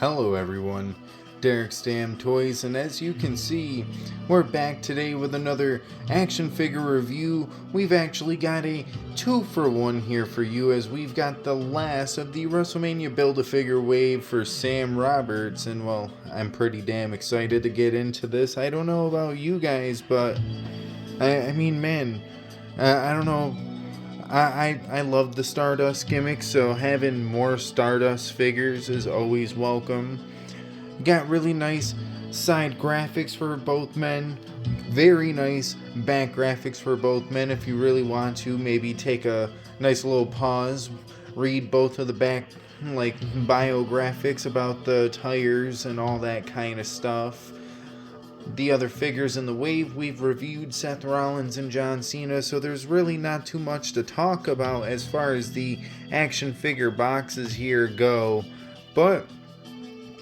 Hello everyone, Derek's Damn Toys, and as you can see, we're back today with another action figure review. We've actually got a 2-for-1 here for you, as we've got the last of the Wrestlemania Build-A-Figure wave for Sam Roberts, and well, I'm pretty damn excited to get into this. I don't know about you guys, but I mean, man, I don't know. I love the Stardust gimmick, so having more Stardust figures is always welcome. Got really nice side graphics for both men. Very nice back graphics for both men. If you really want to, maybe take a nice little pause, read both of the back biographics about the tires and all that kind of stuff. The other figures in the wave, we've reviewed Seth Rollins and John Cena, so there's really not too much to talk about as far as the action figure boxes here go. But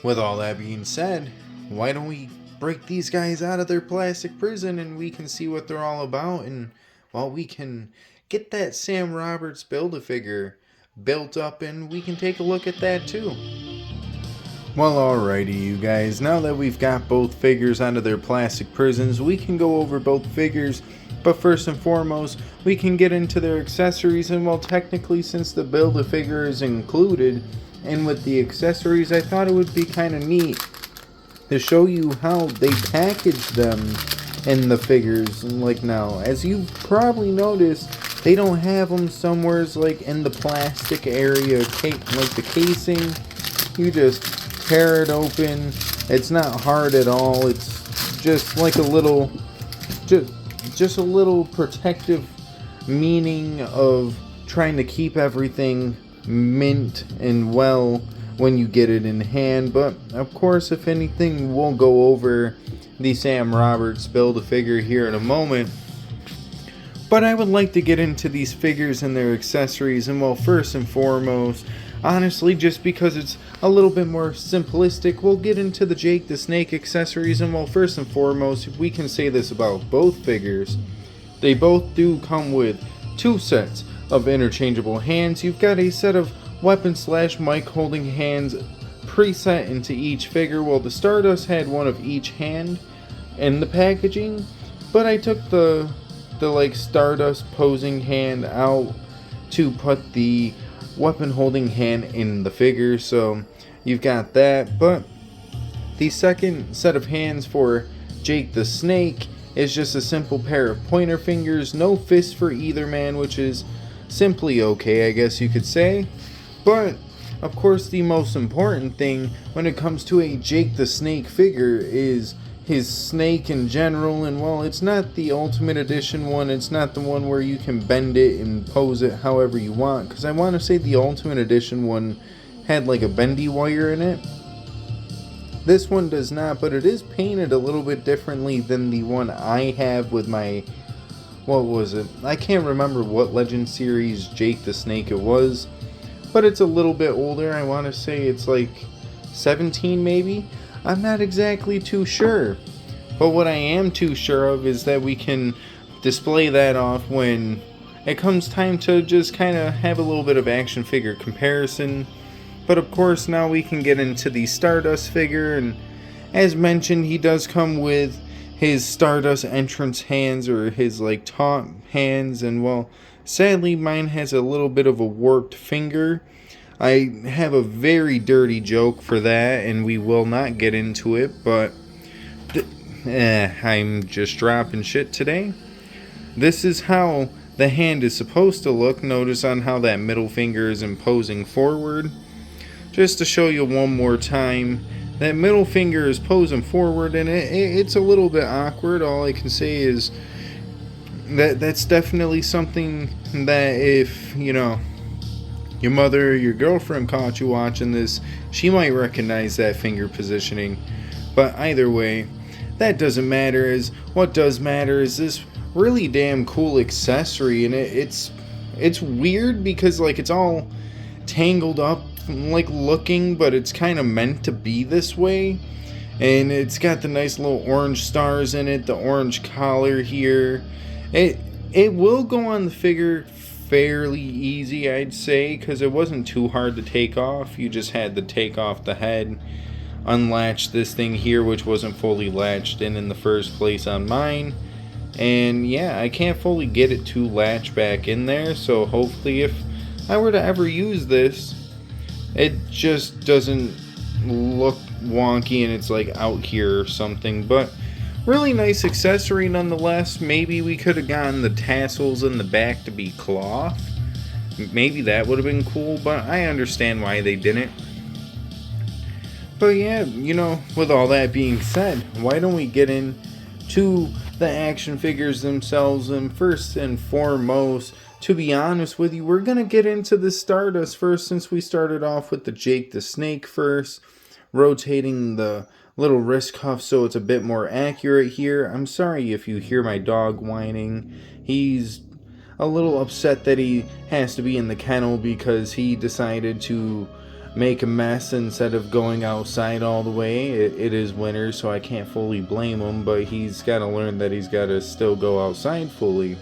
with all that being said, why don't we break these guys out of their plastic prison and we can see what they're all about, and well, we can get that Sam Roberts Build-A-Figure built up and we can take a look at that too. Well, alrighty you guys, now that we've got both figures out of their plastic prisons, we can go over both figures, but first and foremost, we can get into their accessories. And well, technically, since the Build-A-Figure is included, and with the accessories, I thought it would be kind of neat to show you how they package them in the figures. And like now, as you've probably noticed, they don't have them somewhere like in the plastic area, like the casing. You just tear it open. It's not hard at all. It's just like a little, just a little protective meaning of trying to keep everything mint and well when you get it in hand. But of course, if anything, we'll go over the Sam Roberts Build-A-Figure here in a moment. But I would like to get into these figures and their accessories, and well, first and foremost, honestly, just because it's a little bit more simplistic, we'll get into the Jake the Snake accessories. And well, first and foremost, if we can say this about both figures, they both do come with 2 sets of interchangeable hands. You've got a set of weapon/mic holding hands preset into each figure. Well, the Stardust had one of each hand in the packaging, but I took the Stardust posing hand out to put the weapon holding hand in the figure, so you've got that. But the second set of hands for Jake the Snake is just a simple pair of pointer fingers, no fists for either man, which is simply okay, I guess you could say. But of course, the most important thing when it comes to a Jake the Snake figure is his snake in general. And well, it's not the Ultimate Edition one, it's not the one where you can bend it and pose it however you want, because I want to say the Ultimate Edition one had like a bendy wire in it. This one does not, but it is painted a little bit differently than the one I have with my, what was it? I can't remember what Legend Series Jake the Snake it was, but it's a little bit older. I want to say it's like 17 maybe. I'm not exactly too sure, but what I am too sure of is that we can display that off when it comes time to just kind of have a little bit of action figure comparison. But of course, now we can get into the Stardust figure, and as mentioned, he does come with his Stardust entrance hands, or his taunt hands, and well, sadly mine has a little bit of a warped finger. I have a very dirty joke for that, and we will not get into it, but I'm just dropping shit today. This is how the hand is supposed to look. Notice on how that middle finger is imposing forward. Just to show you one more time, that middle finger is posing forward, and it's a little bit awkward. All I can say is that's definitely something that if, your mother or your girlfriend caught you watching this, she might recognize that finger positioning. But either way, that doesn't matter, as what does matter is this really damn cool accessory. And it's weird because it's all tangled up looking, but it's kind of meant to be this way. And it's got the nice little orange stars in it, the orange collar here. It will go on the figure fairly easy, I'd say, because it wasn't too hard to take off. You just had to take off the head, unlatch this thing here, which wasn't fully latched in the first place on mine. And yeah, I can't fully get it to latch back in there, so hopefully if I were to ever use this, it just doesn't look wonky and it's like out here or something. But really nice accessory nonetheless. Maybe we could have gotten the tassels in the back to be cloth. Maybe that would have been cool, but I understand why they didn't. But yeah, you know, with all that being said, why don't we get into the action figures themselves? And first and foremost, to be honest with you, we're going to get into the Stardust first, since we started off with the Jake the Snake first, rotating the little wrist cuff so it's a bit more accurate here. I'm sorry if you hear my dog whining. He's a little upset that he has to be in the kennel because he decided to make a mess instead of going outside all the way. It is winter, so I can't fully blame him, but he's got to learn that he's got to still go outside fully.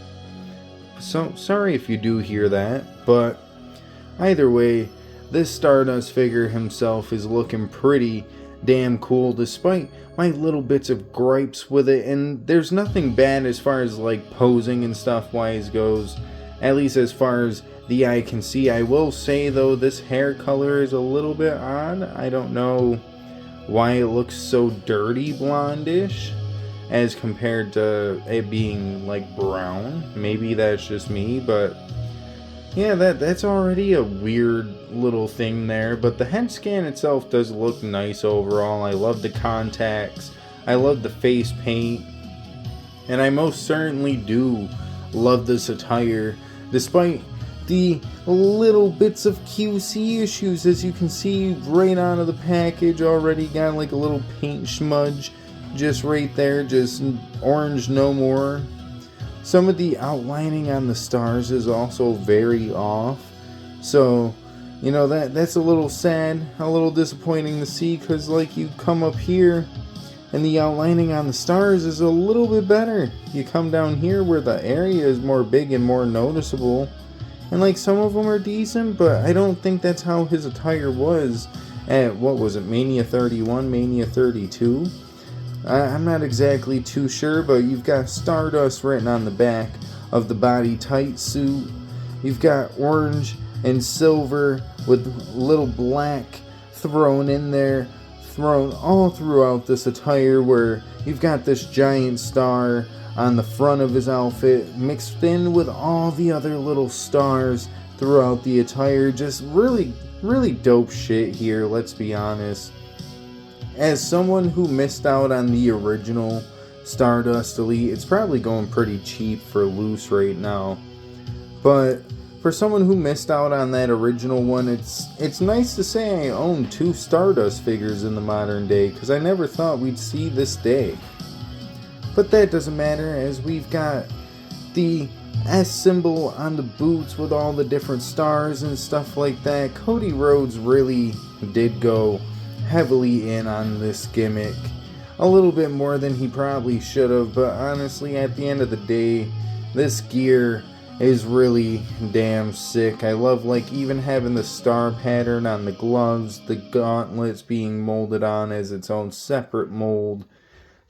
So sorry if you do hear that, but either way, this Stardust figure himself is looking pretty damn cool, despite my little bits of gripes with it. And there's nothing bad as far as like posing and stuff wise goes, at least as far as the eye can see. I will say though, this hair color is a little bit odd. I don't know why it looks so dirty blondish as compared to it being like brown. Maybe that's just me, but yeah, that's already a weird little thing there. But the head scan itself does look nice overall. I love the contacts, I love the face paint, and I most certainly do love this attire, despite the little bits of QC issues. As you can see right out of the package, already got like a little paint smudge just right there, just orange no more. Some of the outlining on the stars is also very off, so you know that's a little sad, a little disappointing to see, because like you come up here and the outlining on the stars is a little bit better. You come down here where the area is more big and more noticeable, and like some of them are decent, but I don't think that's how his attire was at, what was it, Mania 31, Mania 32? I'm not exactly too sure, but you've got Stardust written on the back of the body tight suit. You've got orange and silver with little black thrown in there, thrown all throughout this attire, where you've got this giant star on the front of his outfit mixed in with all the other little stars throughout the attire. Just really, really dope shit here, let's be honest. As someone who missed out on the original Stardust Elite, it's probably going pretty cheap for loose right now. But for someone who missed out on that original one, it's nice to say I own 2 Stardust figures in the modern day, because I never thought we'd see this day. But that doesn't matter, as we've got the S symbol on the boots with all the different stars and stuff like that. Cody Rhodes really did go heavily in on this gimmick, a little bit more than he probably should have, but honestly at the end of the day, this gear is really damn sick. I love like even having the star pattern on the gloves, the gauntlets being molded on as its own separate mold.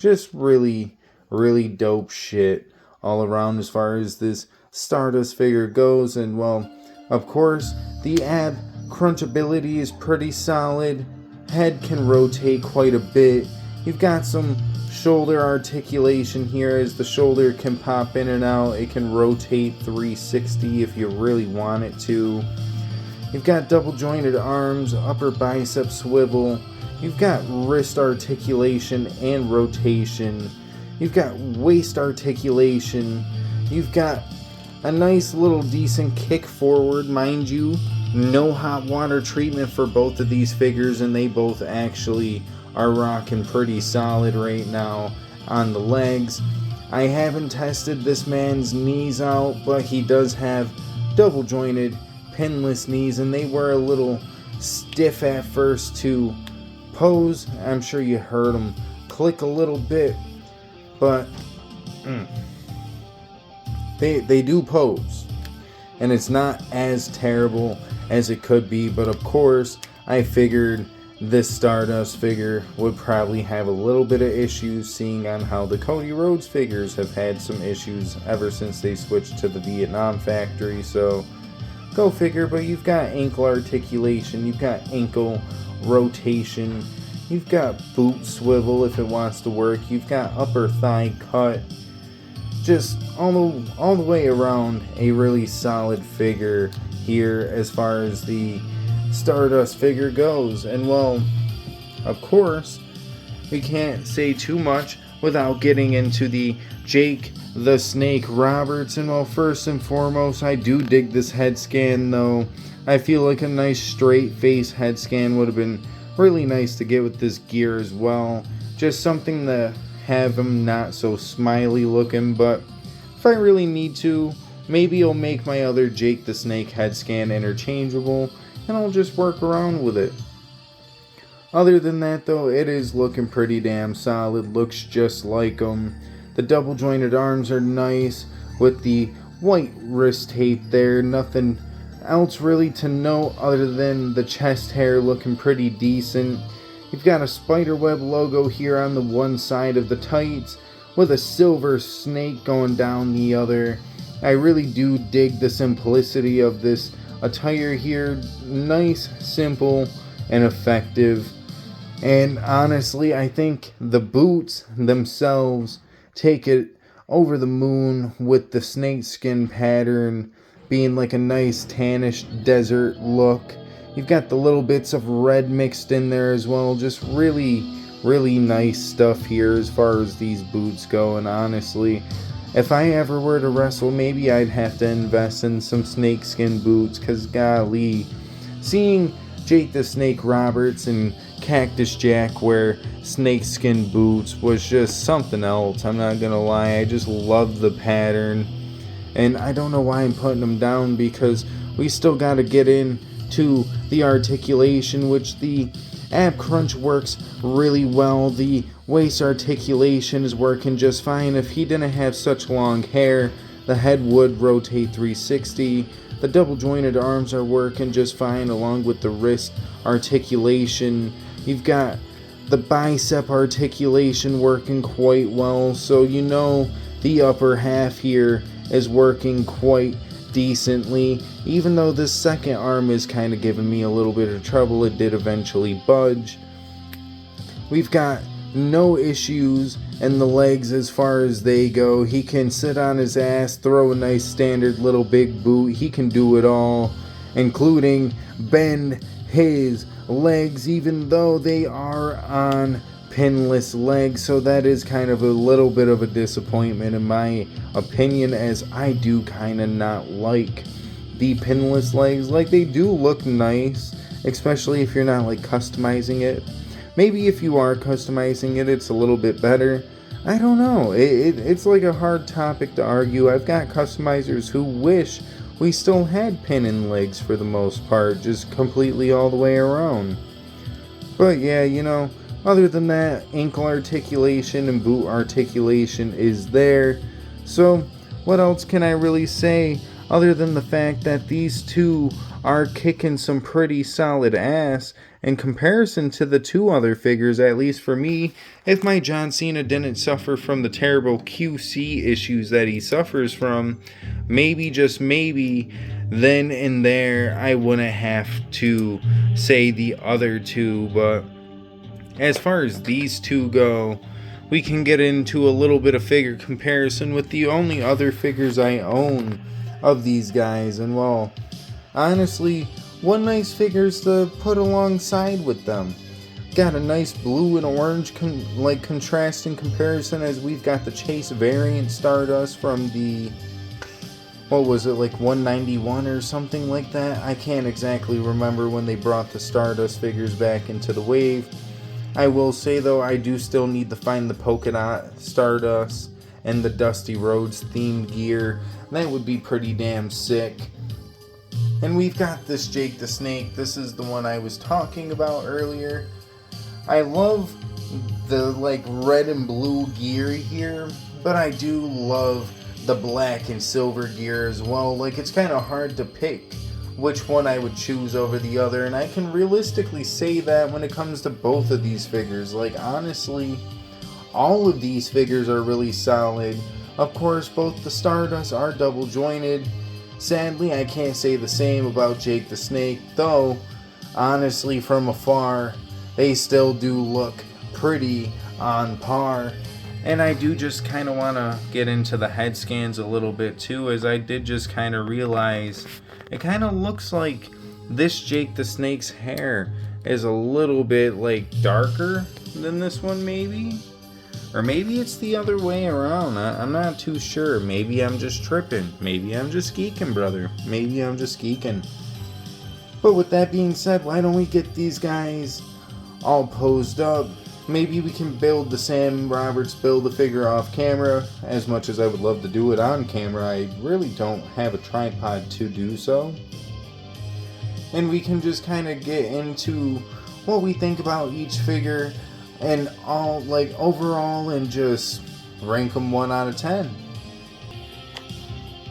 Just really, really dope shit all around as far as this Stardust figure goes. And well, of course, the ab crunchability is pretty solid. Head can rotate quite a bit. You've got some shoulder articulation here, as the shoulder can pop in and out. It can rotate 360 if you really want it to. You've got double jointed arms, upper bicep swivel. You've got wrist articulation and rotation. You've got waist articulation. You've got a nice little decent kick forward, mind you. No hot water treatment for both of these figures, and they both actually are rocking pretty solid right now on the legs. I haven't tested this man's knees out, but he does have double jointed pinless knees, and they were a little stiff at first to pose. I'm sure you heard them click a little bit, but they do pose. and it's not as terrible as it could be. But of course, I figured this Stardust figure would probably have a little bit of issues, seeing on how the Cody Rhodes figures have had some issues ever since they switched to the Vietnam factory. So go figure. But you've got ankle articulation, you've got ankle rotation, you've got boot swivel if it wants to work, you've got upper thigh cut. Just all the way around a really solid figure here as far as the Stardust figure goes. And well, of course, we can't say too much without getting into the Jake the Snake Roberts. And well, first and foremost, I do dig this head scan, though. I feel like a nice straight face head scan would have been really nice to get with this gear as well. Just something to have him not so smiley looking. But if I really need to, maybe I'll make my other Jake the Snake head scan interchangeable, and I'll just work around with it. Other than that, though, it is looking pretty damn solid. Looks just like him. The double jointed arms are nice with the white wrist tape there. Nothing else really to note other than the chest hair looking pretty decent. You've got a spiderweb logo here on the one side of the tights with a silver snake going down the other. I really do dig the simplicity of this attire here. Nice, simple, and effective. And honestly, I think the boots themselves take it over the moon, with the snakeskin pattern being like a nice tannish desert look. You've got the little bits of red mixed in there as well. Just really nice stuff here as far as these boots go. And honestly, if I ever were to wrestle, maybe I'd have to invest in some snakeskin boots, because golly, seeing Jake the Snake Roberts and Cactus Jack wear snakeskin boots was just something else. I'm not gonna lie, I just love the pattern. And I don't know why I'm putting them down, because we still gotta get into the articulation, which the ab crunch works really well. The waist articulation is working just fine. If he didn't have such long hair, the head would rotate 360. The double jointed arms are working just fine, along with the wrist articulation. You've got the bicep articulation working quite well, so you know the upper half here is working quite decently. Even though this second arm is kind of giving me a little bit of trouble, it did eventually budge. We've got no issues in the legs as far as they go. He can sit on his ass, throw a nice standard little big boot. He can do it all, including bend his legs, even though they are on pinless legs. So that is kind of a little bit of a disappointment in my opinion, as I do kind of not like the pinless legs. Like, they do look nice, especially if you're not like customizing it. Maybe if you are customizing it, it's a little bit better. I don't know. It's like a hard topic to argue. I've got customizers who wish we still had pin in legs for the most part, just completely all the way around. But yeah, you know, other than that, ankle articulation and boot articulation is there. So what else can I really say other than the fact that these two are kicking some pretty solid ass in comparison to the two other figures, at least for me. If my John Cena didn't suffer from the terrible QC issues that he suffers from, maybe, just maybe, then and there I wouldn't have to say the other two. But as far as these two go, we can get into a little bit of figure comparison with the only other figures I own of these guys. And well, honestly, what nice figures to put alongside with them. Got a nice blue and orange contrasting comparison, as we've got the Chase variant Stardust from the, what was it, like 191 or something like that. I can't exactly remember when they brought the Stardust figures back into the wave. I will say though, I do still need to find the polka dot Stardust and the Dusty Rhodes themed gear. That would be pretty damn sick. And we've got this Jake the Snake. This is the one I was talking about earlier. I love the like red and blue gear here, but I do love the black and silver gear as well. Like, it's kind of hard to pick which one I would choose over the other, and I can realistically say that when it comes to both of these figures. Like, honestly, all of these figures are really solid. Of course, both the Stardust are double jointed. Sadly, I can't say the same about Jake the Snake, though honestly, from afar, they still do look pretty on par. And I do just kind of want to get into the head scans a little bit too, as I did just kind of realize it kind of looks like this Jake the Snake's hair is a little bit like darker than this one, maybe? Or maybe it's the other way around. I'm not too sure. Maybe I'm just tripping. Maybe I'm just geeking, brother. Maybe I'm just geeking. But with that being said, why don't we get these guys all posed up? Maybe we can build the Sam Roberts Build-A-Figure off camera. As much as I would love to do it on camera, I really don't have a tripod to do so. And we can just kind of get into what we think about each figure and all, like, overall, and just rank them 1 out of 10.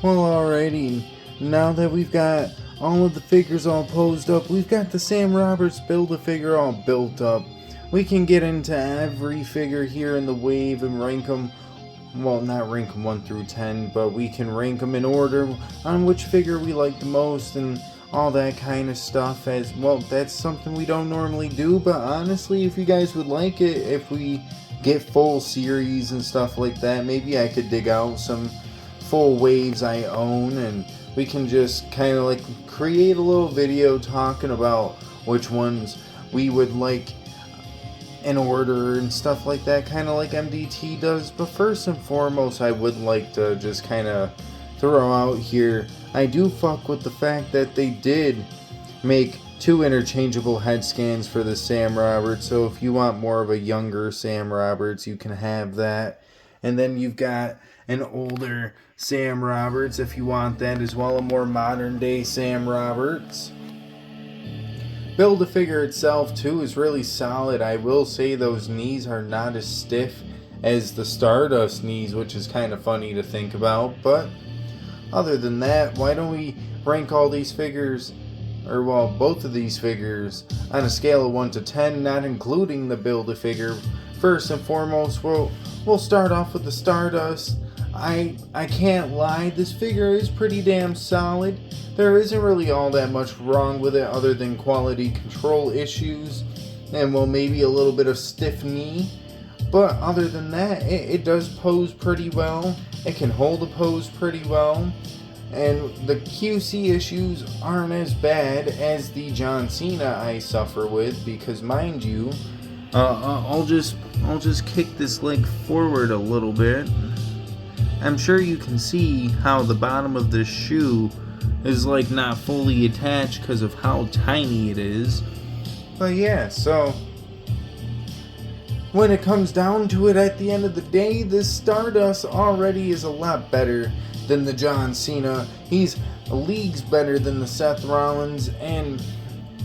Well, alrighty, now that we've got all of the figures all posed up, we've got the Sam Roberts Build-A-Figure all built up. We can get into every figure here in the wave and rank them, well, not rank them 1 through 10, but we can rank them in order on which figure we like the most and all that kind of stuff. As well, that's something we don't normally do, but honestly, if you guys would like it, if we get full series and stuff like that, maybe I could dig out some full waves I own, and we can just kind of like create a little video talking about which ones we would like in order and stuff like that, kind of like MDT does. But first and foremost, I would like to just kind of throw out here, I do fuck with the fact that they did make 2 interchangeable head scans for the Sam Roberts. So if you want more of a younger Sam Roberts, you can have that. And then you've got an older Sam Roberts if you want that as well, a more modern day Sam Roberts. Build-A-Figure itself too is really solid. I will say those knees are not as stiff as the Stardust knees, which is kind of funny to think about. But other than that, why don't we rank all these figures, or well, both of these figures, on a scale of 1 to 10, not including the Build-A-Figure. First and foremost, we'll start off with the Stardust. I can't lie, this figure is pretty damn solid. There isn't really all that much wrong with it other than quality control issues and, well, maybe a little bit of stiff knee. But other than that, it does pose pretty well. It can hold a pose pretty well. And the QC issues aren't as bad as the John Cena I suffer with, because mind you, I'll just kick this leg forward a little bit. I'm sure you can see how the bottom of this shoe is like not fully attached because of how tiny it is. But yeah, so when it comes down to it, at the end of the day, this Stardust already is a lot better than the John Cena. He's leagues better than the Seth Rollins, and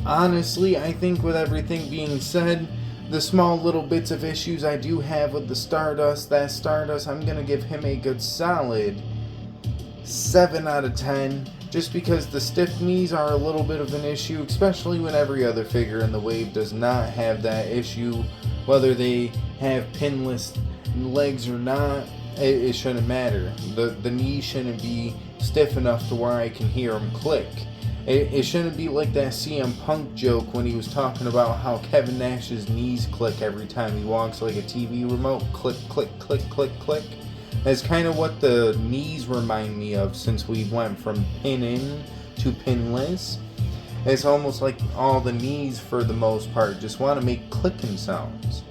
honestly, I think with everything being said, the small little bits of issues I do have with the Stardust, I'm going to give him a good solid 7 out of 10, just because the stiff knees are a little bit of an issue, especially when every other figure in the wave does not have that issue. Whether they have pinless legs or not, it shouldn't matter. The knee shouldn't be stiff enough to where I can hear them click. It shouldn't be like that CM Punk joke when he was talking about how Kevin Nash's knees click every time he walks like a TV remote. Click, click, click, click, click. That's kind of what the knees remind me of since we went from pin-in to pinless. It's almost like all the knees, for the most part, just want to make clicking sounds.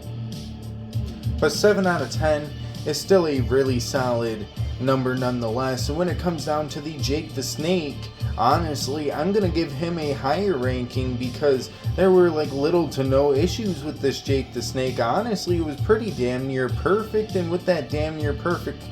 But 7 out of 10 is still a really solid number nonetheless. So when it comes down to the Jake the Snake, honestly, I'm going to give him a higher ranking because there were like little to no issues with this Jake the Snake. Honestly, it was pretty damn near perfect, and with that damn near perfect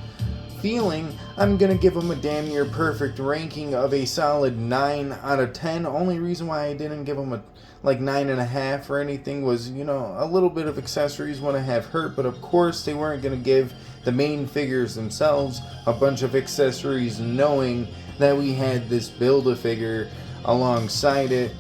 feeling I'm gonna give him a damn near perfect ranking of a solid 9 out of 10. Only reason why I didn't give him a like 9.5 or anything was, you know, a little bit of accessories wouldn't have hurt, but of course they weren't gonna give the main figures themselves a bunch of accessories, knowing that we had this Build-A-Figure alongside it.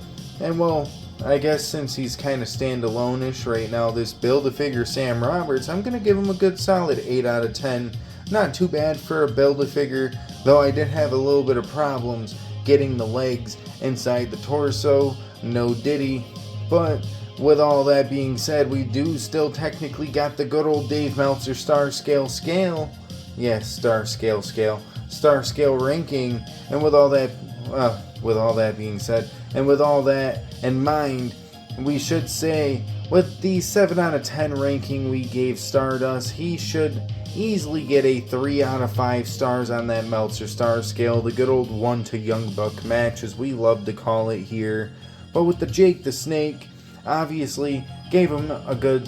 And well, I guess since he's kind of standalone-ish right now, this Build-A-Figure Sam Roberts, I'm gonna give him a good solid 8 out of 10. Not too bad for a Build-A-Figure, though I did have a little bit of problems getting the legs inside the torso. No diddy. But with all that being said, we do still technically got the good old Dave Meltzer Star Scale. Yes, Star Scale ranking. And with all that being said, and with all that in mind, we should say with the 7 out of 10 ranking we gave Stardust, he should easily get a 3 out of 5 stars on that Meltzer Star Scale, the good old 1 to Young Buck match, as we love to call it here. But with the Jake the Snake, obviously gave him a good,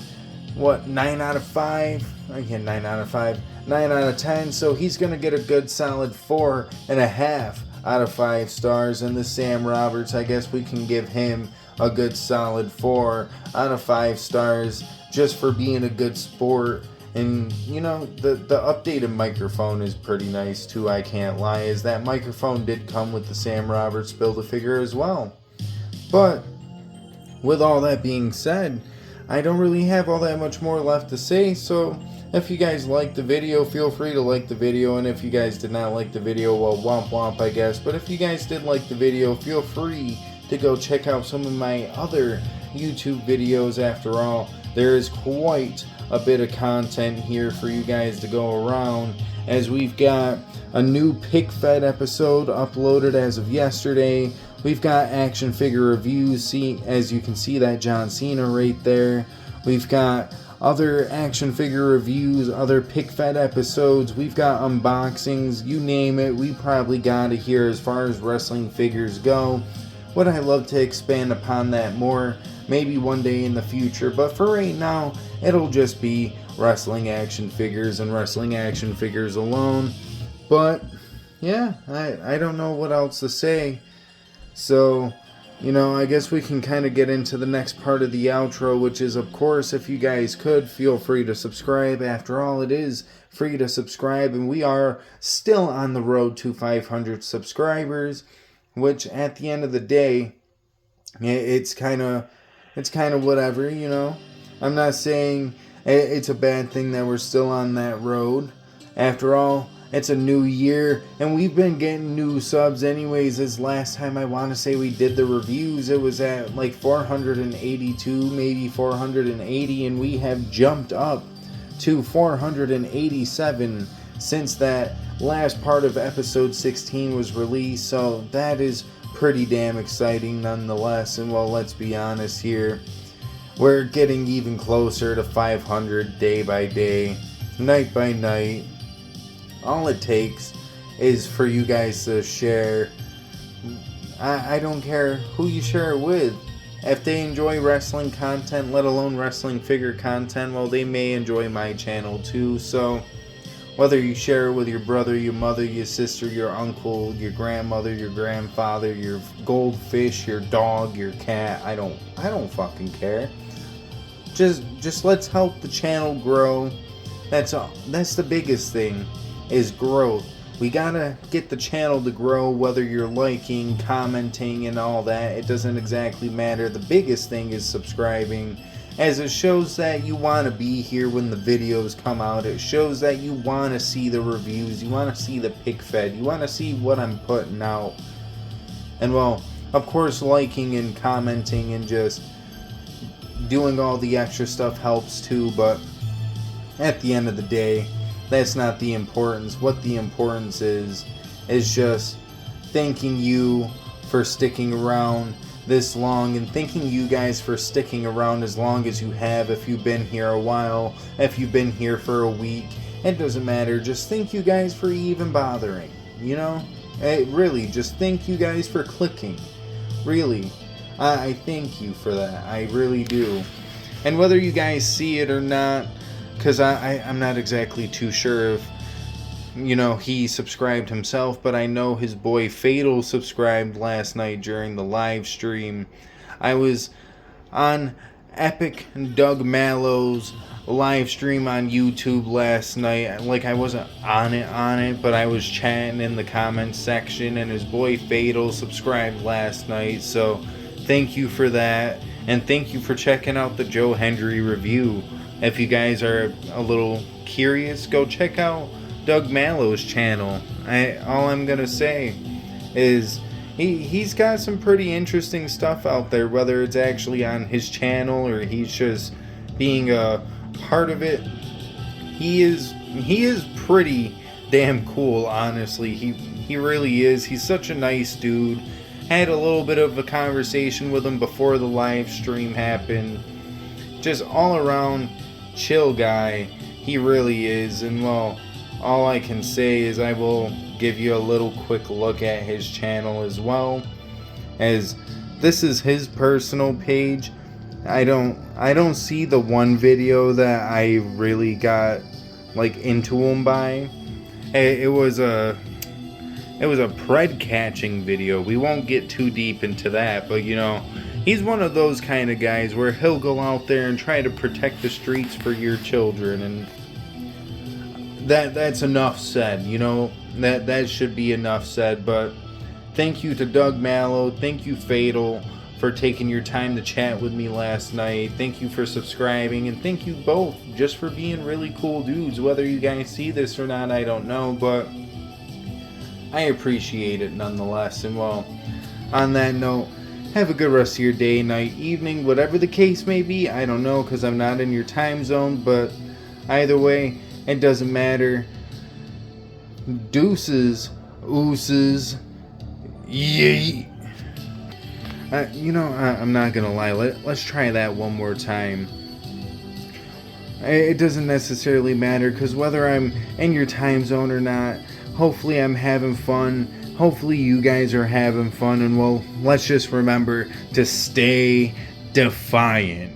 9 out of 5? Again, 9 out of 5. 9 out of 10, so he's going to get a good solid 4.5 out of 5 stars. And the Sam Roberts, I guess we can give him a good solid 4 out of 5 stars just for being a good sport. And, you know, the updated microphone is pretty nice too, I can't lie, as that microphone did come with the Sam Roberts Build-A-Figure as well. But with all that being said, I don't really have all that much more left to say, so if you guys liked the video, feel free to like the video, and if you guys did not like the video, well, womp womp, I guess. But if you guys did like the video, feel free to go check out some of my other YouTube videos. After all, there is quite a bit of content here for you guys to go around, as we've got a new Pick Fed episode uploaded as of yesterday. We've got action figure reviews, as you can see that John Cena right there. We've got other action figure reviews, other Pick Fed episodes. We've got unboxings, you name it, we probably got it here as far as wrestling figures go. Would I love to expand upon that more? Maybe one day in the future, but for right now, it'll just be wrestling action figures and wrestling action figures alone. But yeah, I don't know what else to say. So, you know, I guess we can kind of get into the next part of the outro, which is, of course, if you guys could, feel free to subscribe. After all, it is free to subscribe, and we are still on the road to 500 subscribers, which at the end of the day, it's kind of whatever, you know. I'm not saying it's a bad thing that we're still on that road. After all, it's a new year, and we've been getting new subs anyways. This last time I want to say we did the reviews, it was at like 482, maybe 480, and we have jumped up to 487 since that last part of episode 16 was released. So that is pretty damn exciting nonetheless. And well, let's be honest here, we're getting even closer to 500 day by day, night by night. All it takes is for you guys to share. I don't care who you share it with. If they enjoy wrestling content, let alone wrestling figure content, well, they may enjoy my channel too. So whether you share it with your brother, your mother, your sister, your uncle, your grandmother, your grandfather, your goldfish, your dog, your cat, I don't fucking care. Just let's help the channel grow. That's all. That's the biggest thing, is growth. We gotta get the channel to grow, whether you're liking, commenting, and all that. It doesn't exactly matter. The biggest thing is subscribing, as it shows that you want to be here when the videos come out. It shows that you want to see the reviews, you want to see the pick fed, you want to see what I'm putting out. And well, of course, liking and commenting and just doing all the extra stuff helps too, but at the end of the day, that's not the importance. What the importance is just thanking you for sticking around this long, and thanking you guys for sticking around as long as you have. If you've been here a while, if you've been here for a week, it doesn't matter. Just thank you guys for even bothering, you know? Really, just thank you guys for clicking. Really, I thank you for that. I really do. And whether you guys see it or not, because I'm not exactly too sure you know, he subscribed himself, but I know his boy Fatal subscribed last night during the live stream. I was on Epic Doug Mallow's live stream on YouTube last night. Like, I wasn't on it, but I was chatting in the comments section, and his boy Fatal subscribed last night, so thank you for that, and thank you for checking out the Joe Hendry review. If you guys are a little curious, go check out Doug Mallow's channel. All I'm gonna say is he's got some pretty interesting stuff out there, whether it's actually on his channel or he's just being a part of it. He is pretty damn cool, honestly. He really is. He's such a nice dude. Had a little bit of a conversation with him before the live stream happened. Just all around chill guy. He really is. And well, all I can say is I will give you a little quick look at his channel as well, as this is his personal page. I don't see the one video that I really got like into him by. It was a pred catching video. We won't get too deep into that, but you know, he's one of those kind of guys where he'll go out there and try to protect the streets for your children, and that's enough said. You know, that should be enough said. But thank you to Doug Mallow, thank you Fatal for taking your time to chat with me last night. Thank you for subscribing, and thank you both just for being really cool dudes. Whether you guys see this or not, I don't know, but I appreciate it nonetheless. And well, on that note, have a good rest of your day, night, evening, whatever the case may be. I don't know, because I'm not in your time zone, but either way, it doesn't matter. Deuces, ooses, yay. You know, I'm not gonna lie. Let's try that one more time. It doesn't necessarily matter, because whether I'm in your time zone or not, hopefully I'm having fun. Hopefully you guys are having fun, and well, let's just remember to stay defiant.